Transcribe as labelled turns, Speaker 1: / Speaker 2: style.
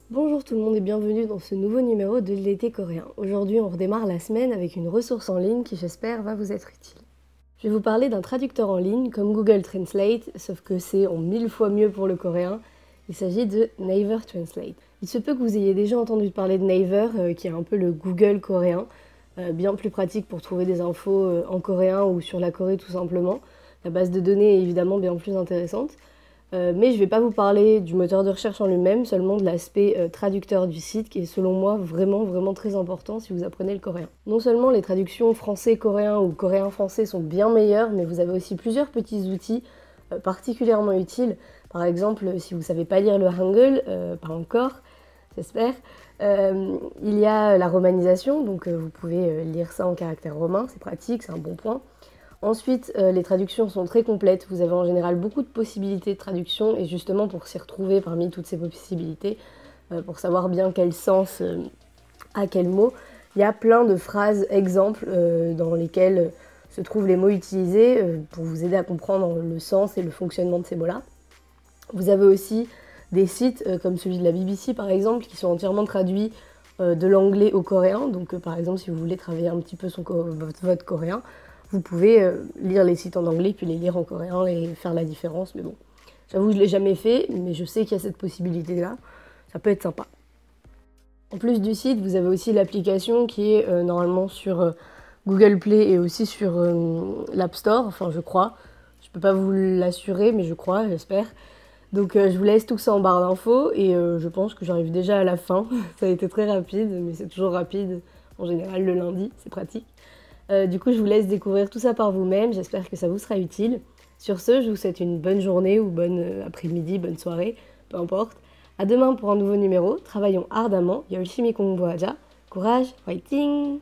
Speaker 1: Bonjour tout le monde et bienvenue dans ce nouveau numéro de l'été coréen. Aujourd'hui on redémarre la semaine avec une ressource en ligne qui j'espère va vous être utile. Je vais vous parler d'un traducteur en ligne comme Google Translate, sauf que c'est en 1000 fois mieux pour le coréen. Il s'agit de Naver Translate. Il se peut que vous ayez déjà entendu parler de Naver, qui est un peu le Google coréen, bien plus pratique pour trouver des infos en coréen ou sur la Corée tout simplement. La base de données est évidemment bien plus intéressante. Mais je ne vais pas vous parler du moteur de recherche en lui-même, seulement de l'aspect traducteur du site qui est selon moi vraiment très important si vous apprenez le coréen. Non seulement les traductions français-coréen ou coréen-français sont bien meilleures, mais vous avez aussi plusieurs petits outils particulièrement utiles. Par exemple, si vous ne savez pas lire le hangul, pas encore, j'espère, il y a la romanisation, donc vous pouvez lire ça en caractère romain, c'est pratique, c'est un bon point. Ensuite, les traductions sont très complètes, vous avez en général beaucoup de possibilités de traduction et justement pour s'y retrouver parmi toutes ces possibilités, pour savoir bien quel sens a quel mot, il y a plein de phrases exemples dans lesquelles se trouvent les mots utilisés pour vous aider à comprendre le sens et le fonctionnement de ces mots-là. Vous avez aussi des sites comme celui de la BBC par exemple qui sont entièrement traduits de l'anglais au coréen, donc par exemple si vous voulez travailler un petit peu votre coréen, vous pouvez lire les sites en anglais, puis les lire en coréen et faire la différence. Mais bon, j'avoue, je ne l'ai jamais fait, mais je sais qu'il y a cette possibilité-là. Ça peut être sympa. En plus du site, vous avez aussi l'application qui est normalement sur Google Play et aussi sur l'App Store, enfin je crois. Je ne peux pas vous l'assurer, mais je crois, j'espère. Donc je vous laisse tout ça en barre d'infos et je pense que j'arrive déjà à la fin. Ça a été très rapide, mais c'est toujours rapide en général le lundi, c'est pratique. Du coup, je vous laisse découvrir tout ça par vous-même. J'espère que ça vous sera utile. Sur ce, je vous souhaite une bonne journée ou bonne après-midi, bonne soirée, peu importe. À demain pour un nouveau numéro. Travaillons ardemment. 열심히 공부하자. Courage, fighting!